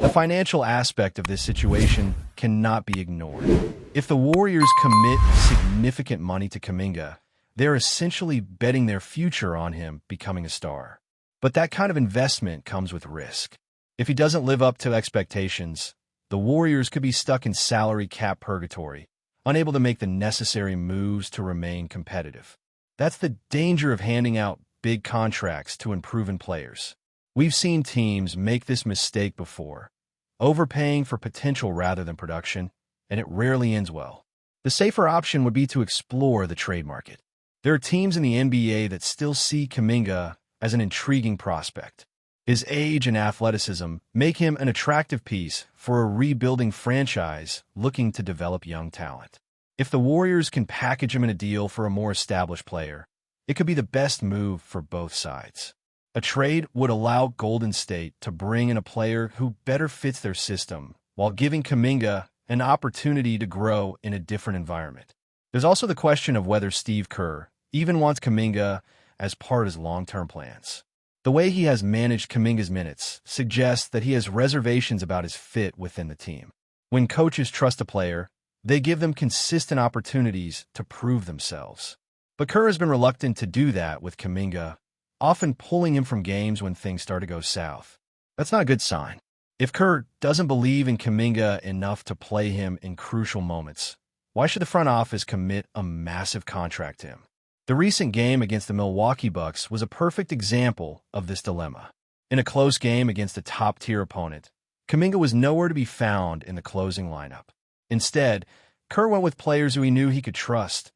The financial aspect of this situation cannot be ignored. If the Warriors commit significant money to Kuminga, they're essentially betting their future on him becoming a star. But that kind of investment comes with risk. If he doesn't live up to expectations, the Warriors could be stuck in salary cap purgatory, unable to make the necessary moves to remain competitive. That's the danger of handing out big contracts to unproven players. We've seen teams make this mistake before, overpaying for potential rather than production, and it rarely ends well. The safer option would be to explore the trade market. There are teams in the NBA that still see Kuminga as an intriguing prospect. His age and athleticism make him an attractive piece for a rebuilding franchise looking to develop young talent. If the Warriors can package him in a deal for a more established player, it could be the best move for both sides. A trade would allow Golden State to bring in a player who better fits their system while giving Kuminga an opportunity to grow in a different environment. There's also the question of whether Steve Kerr even wants Kuminga as part of his long-term plans. The way he has managed Kuminga's minutes suggests that he has reservations about his fit within the team. When coaches trust a player, they give them consistent opportunities to prove themselves. But Kerr has been reluctant to do that with Kuminga, often pulling him from games when things start to go south. That's not a good sign. If Kerr doesn't believe in Kuminga enough to play him in crucial moments, why should the front office commit a massive contract to him? The recent game against the Milwaukee Bucks was a perfect example of this dilemma. In a close game against a top-tier opponent, Kuminga was nowhere to be found in the closing lineup. Instead, Kerr went with players who he knew he could trust,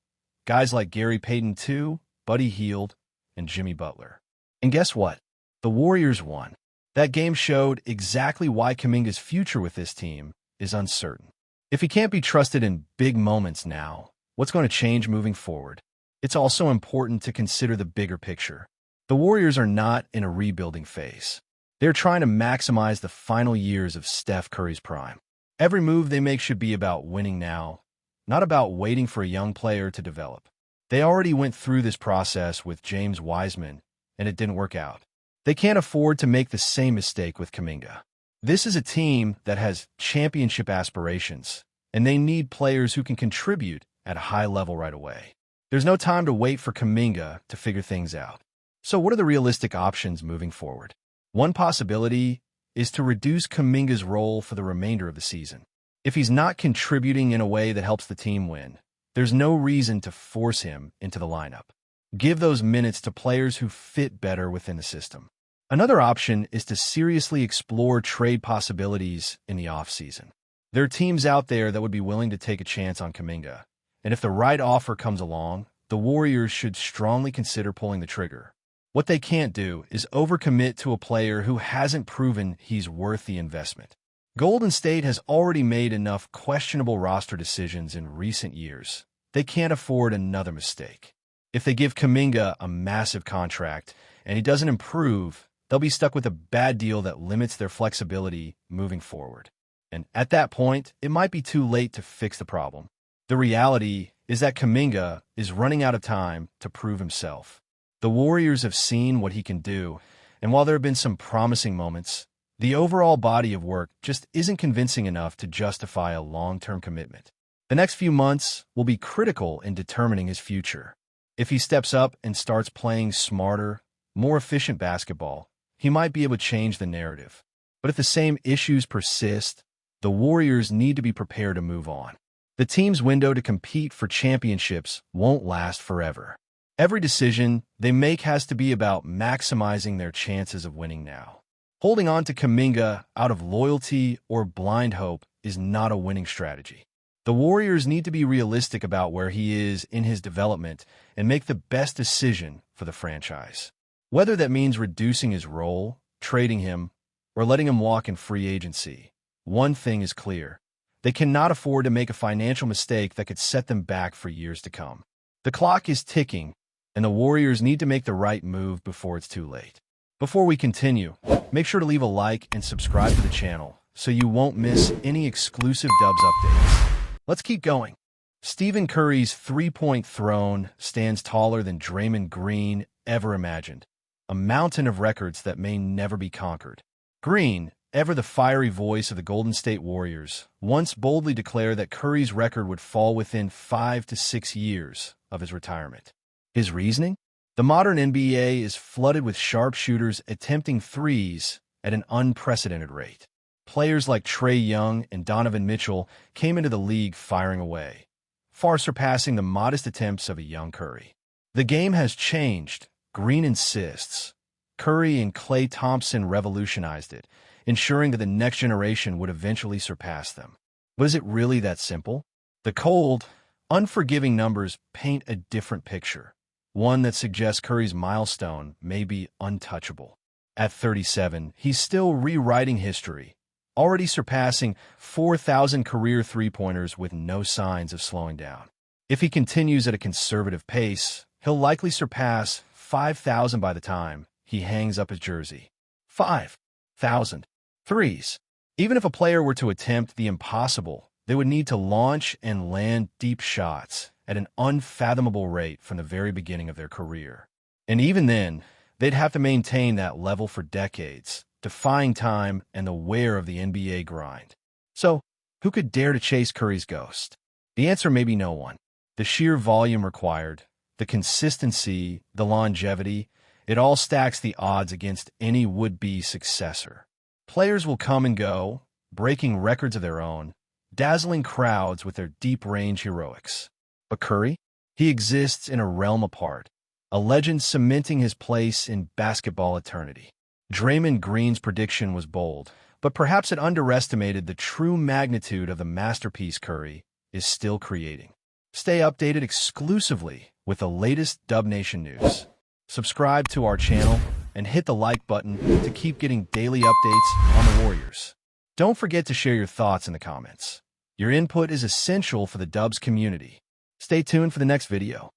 guys like Gary Payton II, Buddy Hield, and Jimmy Butler. And guess what? The Warriors won. That game showed exactly why Kuminga's future with this team is uncertain. If he can't be trusted in big moments now, what's going to change moving forward? It's also important to consider the bigger picture. The Warriors are not in a rebuilding phase. They're trying to maximize the final years of Steph Curry's prime. Every move they make should be about winning now, not about waiting for a young player to develop. They already went through this process with James Wiseman, and it didn't work out. They can't afford to make the same mistake with Kuminga. This is a team that has championship aspirations, and they need players who can contribute at a high level right away. There's no time to wait for Kuminga to figure things out. So what are the realistic options moving forward? One possibility is to reduce Kuminga's role for the remainder of the season. If he's not contributing in a way that helps the team win, there's no reason to force him into the lineup. Give those minutes to players who fit better within the system. Another option is to seriously explore trade possibilities in the offseason. There are teams out there that would be willing to take a chance on Kuminga, and if the right offer comes along, the Warriors should strongly consider pulling the trigger. What they can't do is overcommit to a player who hasn't proven he's worth the investment. Golden State has already made enough questionable roster decisions in recent years. They can't afford another mistake. If they give Kuminga a massive contract and he doesn't improve, they'll be stuck with a bad deal that limits their flexibility moving forward. And at that point, it might be too late to fix the problem. The reality is that Kuminga is running out of time to prove himself. The Warriors have seen what he can do, and while there have been some promising moments, the overall body of work just isn't convincing enough to justify a long-term commitment. The next few months will be critical in determining his future. If he steps up and starts playing smarter, more efficient basketball, he might be able to change the narrative. But if the same issues persist, the Warriors need to be prepared to move on. The team's window to compete for championships won't last forever. Every decision they make has to be about maximizing their chances of winning now. Holding on to Kuminga out of loyalty or blind hope is not a winning strategy. The Warriors need to be realistic about where he is in his development and make the best decision for the franchise. Whether that means reducing his role, trading him, or letting him walk in free agency, one thing is clear. They cannot afford to make a financial mistake that could set them back for years to come. The clock is ticking, and the Warriors need to make the right move before it's too late. Before we continue, make sure to leave a like and subscribe to the channel so you won't miss any exclusive Dubs updates. Let's keep going. Stephen Curry's three-point throne stands taller than Draymond Green ever imagined, a mountain of records that may never be conquered. Green ever the fiery voice of the Golden State Warriors, once boldly declared that Curry's record would fall within 5 to 6 years of his retirement. His reasoning? The modern NBA is flooded with sharpshooters attempting threes at an unprecedented rate. Players like Trae Young and Donovan Mitchell came into the league firing away, far surpassing the modest attempts of a young Curry. The game has changed, Green insists. Curry and Klay Thompson revolutionized it, ensuring that the next generation would eventually surpass them. But is it really that simple? The cold, unforgiving numbers paint a different picture, one that suggests Curry's milestone may be untouchable. At 37, he's still rewriting history, already surpassing 4,000 career three-pointers with no signs of slowing down. If he continues at a conservative pace, he'll likely surpass 5,000 by the time he hangs up his jersey. 5,000 threes. Even if a player were to attempt the impossible, they would need to launch and land deep shots at an unfathomable rate from the very beginning of their career. And even then, they'd have to maintain that level for decades, defying time and the wear of the NBA grind. So, who could dare to chase Curry's ghost? The answer may be no one. The sheer volume required, the consistency, the longevity, it all stacks the odds against any would-be successor. Players will come and go, breaking records of their own, dazzling crowds with their deep-range heroics. But Curry? He exists in a realm apart, a legend cementing his place in basketball eternity. Draymond Green's prediction was bold, but perhaps it underestimated the true magnitude of the masterpiece Curry is still creating. Stay updated exclusively with the latest Dub Nation news. Subscribe to our channel and hit the like button to keep getting daily updates on the Warriors. Don't forget to share your thoughts in the comments. Your input is essential for the Dubs community. Stay tuned for the next video.